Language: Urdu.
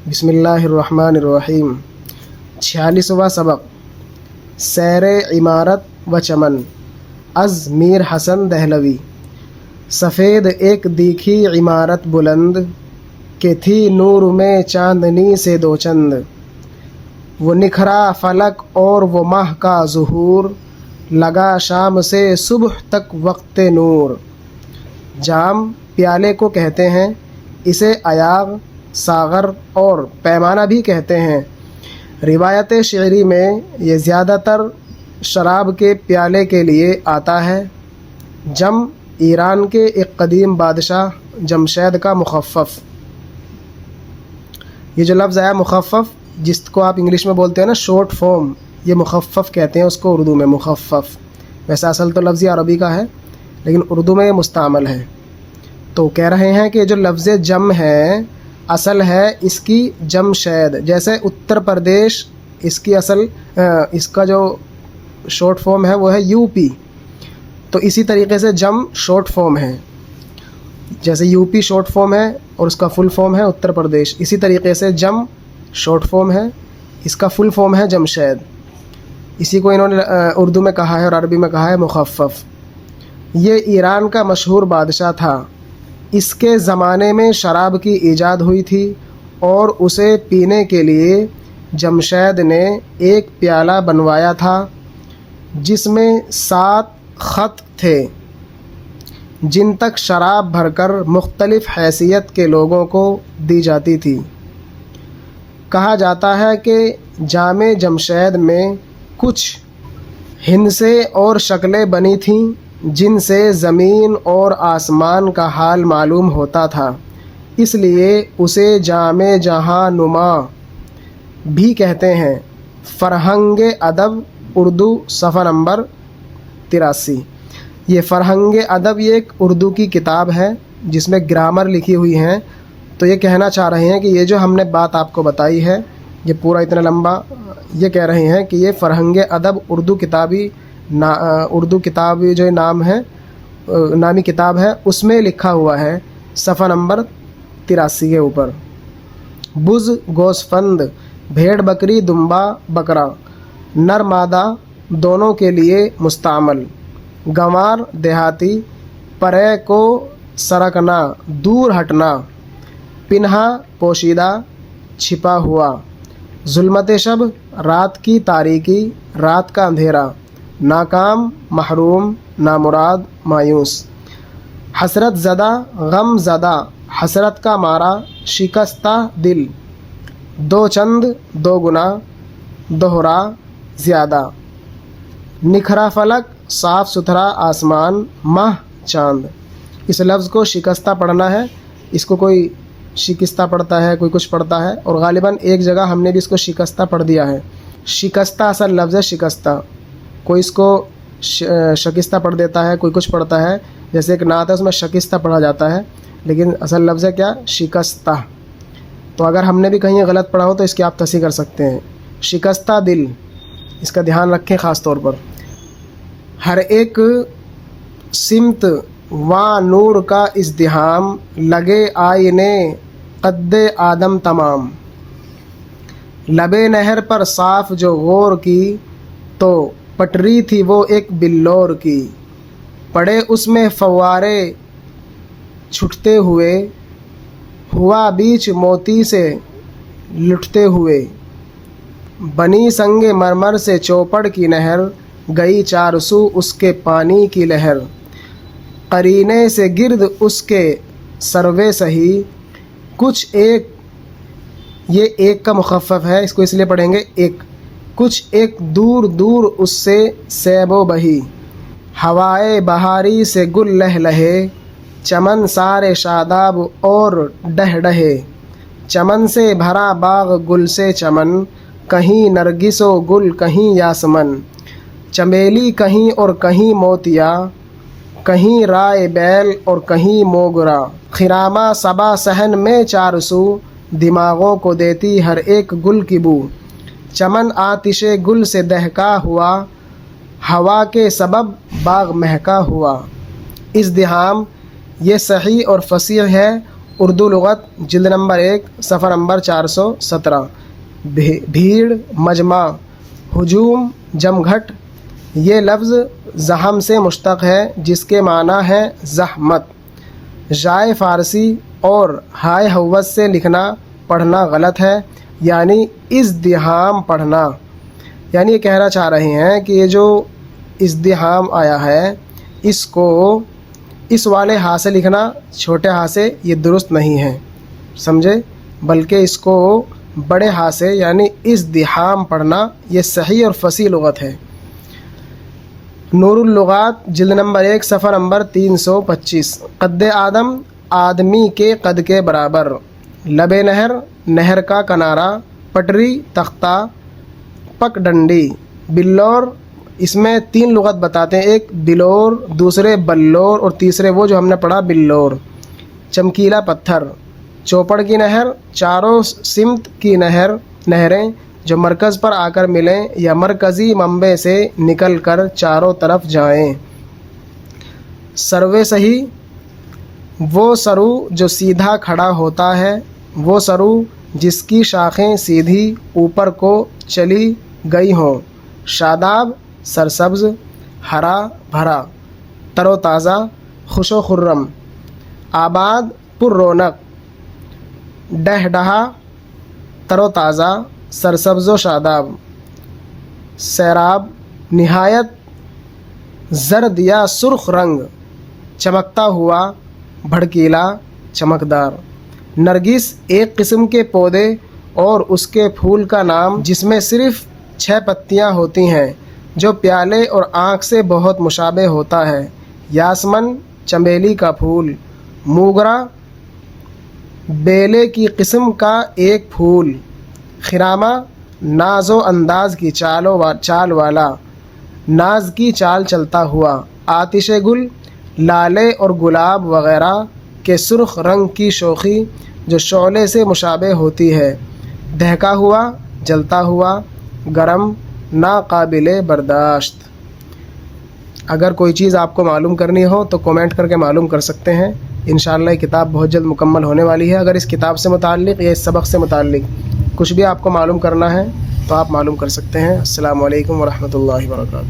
بسم اللہ الرحمن الرحیم 46واں سبق سیر عمارت و چمن از میر حسن دہلوی۔ سفید ایک دیکھی عمارت بلند کہ تھی نور میں چاندنی سے دو چند، وہ نکھرا فلک اور وہ ماہ کا ظہور، لگا شام سے صبح تک وقت نور۔ جام پیالے کو کہتے ہیں، اسے ایاغ، ساغر اور پیمانہ بھی کہتے ہیں۔ روایت شعری میں یہ زیادہ تر شراب کے پیالے کے لیے آتا ہے۔ جم ایران کے ایک قدیم بادشاہ جمشید کا مخفف۔ یہ جو لفظ ہے مخفف، جس کو آپ انگلش میں بولتے ہیں نا شارٹ فارم، یہ مخفف کہتے ہیں اس کو اردو میں، مخفف۔ ویسے اصل تو لفظ عربی کا ہے لیکن اردو میں یہ مستعمل ہے۔ تو کہہ رہے ہیں کہ جو لفظ جم ہے اصل ہے اس کی جمشید، جیسے اتر پردیش اس کی اصل اس کا جو شارٹ فارم ہے وہ ہے یو پی، تو اسی طریقے سے جم شارٹ فارم ہے، جیسے یو پی شارٹ فارم ہے اور اس کا فل فارم ہے اتر پردیش، اسی طریقے سے جم شارٹ فارم ہے، اس کا فل فارم ہے جمشید۔ اسی کو انہوں نے اردو میں کہا ہے اور عربی میں کہا ہے مخفف۔ یہ ایران کا مشہور بادشاہ تھا۔ اس کے زمانے میں شراب کی ایجاد ہوئی تھی اور اسے پینے کے لیے جمشید نے ایک پیالہ بنوایا تھا جس میں 7 خط تھے جن تک شراب بھر کر مختلف حیثیت کے لوگوں کو دی جاتی تھی۔ کہا جاتا ہے کہ جام جمشید میں کچھ ہندسے اور شکلیں بنی تھیں جن سے زمین اور آسمان کا حال معلوم ہوتا تھا، اس لیے اسے جام جہاں نما بھی کہتے ہیں۔ فرہنگ ادب اردو صفحہ نمبر 83۔ یہ فرہنگ ادب یہ ایک اردو کی کتاب ہے جس میں گرامر لکھی ہوئی ہیں۔ تو یہ کہنا چاہ رہے ہیں کہ یہ جو ہم نے بات آپ کو بتائی ہے، یہ پورا اتنا لمبا، یہ کہہ رہے ہیں کہ یہ فرہنگ ادب اردو کتاب جو نام ہے، نامی کتاب ہے، اس میں لکھا ہوا ہے صفحہ نمبر 83 کے اوپر۔ بز گوسفند، بھیڑ بکری دمبا بکرا، نر مادہ دونوں کے لیے مستعمل۔ گنوار دیہاتی، پرے کو سرکنا دور ہٹنا، پنہا پوشیدہ چھپا ہوا۔ ظلمت شب رات کی تاریکی، رات کا اندھیرا۔ ناکام محروم، نامراد مایوس۔ حسرت زدہ غم زدہ، حسرت کا مارا شکستہ دل۔ دو چند دو گنا، دوہرا زیادہ۔ نکھرا فلک صاف ستھرا آسمان، ماہ چاند۔ اس لفظ کو شکستہ پڑھنا ہے، اس کو کوئی شکستہ پڑھتا ہے، کوئی کچھ پڑھتا ہے، اور غالباً ایک جگہ ہم نے بھی اس کو شکستہ پڑھ دیا ہے۔ شکستہ اصل لفظ ہے شکستہ، کوئی اس کو شکستہ پڑھ دیتا ہے، کوئی کچھ پڑھتا ہے، جیسے ایک نعت ہے اس میں شکستہ پڑھا جاتا ہے، لیکن اصل لفظ ہے کیا؟ شکستہ۔ تو اگر ہم نے بھی کہیں غلط پڑھا ہو تو اس کی آپ تصحیح کر سکتے ہیں۔ شکستہ دل، اس کا دھیان رکھیں خاص طور پر۔ ہر ایک سمت و نور کا ازدحام، لگے آئینے قد آدم تمام۔ لبے نہر پر صاف جو غور کی، تو پٹری تھی وہ ایک بلور کی۔ پڑے اس میں فوارے چھٹتے ہوئے، ہوا بیچ موتی سے لٹتے ہوئے۔ بنی سنگ مرمر سے چوپڑ کی نہر، گئی 4 سو اس کے پانی کی لہر۔ قرینے سے گرد اس کے سروے سہی، کچھ ایک، یہ ایک کا مخفف ہے، اس کو اس لیے پڑھیں گے ایک، کچھ ایک دور دور اس سے سیب و بہی۔ ہوائے بہاری سے گل لہ لہے، چمن سارے شاداب اور ڈہ ڈہے۔ چمن سے بھرا باغ گل سے چمن، کہیں نرگس و گل کہیں یاسمن۔ چمیلی کہیں اور کہیں موتیا، کہیں رائے بیل اور کہیں موگرا۔ خرامہ صبا صحن میں 4 سو، دماغوں کو دیتی ہر ایک گل کی بو۔ چمن آتش گل سے دہکا ہوا، ہوا کے سبب باغ مہکا ہوا۔ ازدحام یہ صحیح اور فصیح ہے اردو لغت جلد نمبر 1 صفحہ نمبر 417. بھیڑ، مجمع، ہجوم، جمگھٹ. یہ لفظ زحم سے مشتق ہے جس کے معنی ہے زحمت. جائے فارسی اور ہائے حوت سے لکھنا پڑھنا غلط ہے، یعنی ازدحام پڑھنا. یعنی یہ کہنا چاہ رہے ہیں کہ یہ جو ازدحام آیا ہے اس کو اس والے ہاں سے لکھنا، چھوٹے ہاں سے، یہ درست نہیں ہے، سمجھے، بلکہ اس کو بڑے ہاں سے یعنی ازدحام پڑھنا، یہ صحیح اور فصیح لغت ہے. نور اللغات جلد نمبر 1 صفحہ نمبر 325. قد آدم، آدمی کے قد کے برابر. لب نہر، نہر کا کنارہ. پٹری، تختہ. پک ڈنڈی. بلور، اس میں 3 لغت بتاتے ہیں، ایک بلور، دوسرے بلور اور تیسرے وہ جو ہم نے پڑھا بلور. چمکیلا پتھر. چوپڑ کی نہر، چاروں سمت کی نہریں جو مرکز پر آ کر ملیں یا مرکزی منبع سے نکل کر چاروں طرف جائیں. سروے صحیح، وہ سرو جو سیدھا کھڑا ہوتا ہے، وہ سرو جس کی شاخیں سیدھی اوپر کو چلی گئی ہوں. شاداب، سرسبز، ہرا بھرا، تر و تازہ، خوش و خرم. آباد، پر رونق. ڈہ ڈہا، تر و تازہ، سرسبز و شاداب. سیراب، نہایت زرد یا سرخ رنگ، چمکتا ہوا، بھڑکیلا، چمکدار. نرگس، ایک قسم کے پودے اور اس کے پھول کا نام جس میں صرف 6 پتیاں ہوتی ہیں جو پیالے اور آنکھ سے بہت مشابہ ہوتا ہے. یاسمن، چنبیلی کا پھول. موگرا، بیلے کی قسم کا ایک پھول. خرامہ، ناز و انداز کی چال والا، ناز کی چال چلتا ہوا. آتش گل، لالے اور گلاب وغیرہ کے سرخ رنگ کی شوخی جو شعلے سے مشابہ ہوتی ہے. دہکا ہوا، جلتا ہوا، گرم، ناقابل برداشت. اگر کوئی چیز آپ کو معلوم کرنی ہو تو کومنٹ کر کے معلوم کر سکتے ہیں. انشاءاللہ یہ کتاب بہت جلد مکمل ہونے والی ہے. اگر اس کتاب سے متعلق یا اس سبق سے متعلق کچھ بھی آپ کو معلوم کرنا ہے تو آپ معلوم کر سکتے ہیں. السلام علیکم ورحمۃ اللہ وبرکاتہ.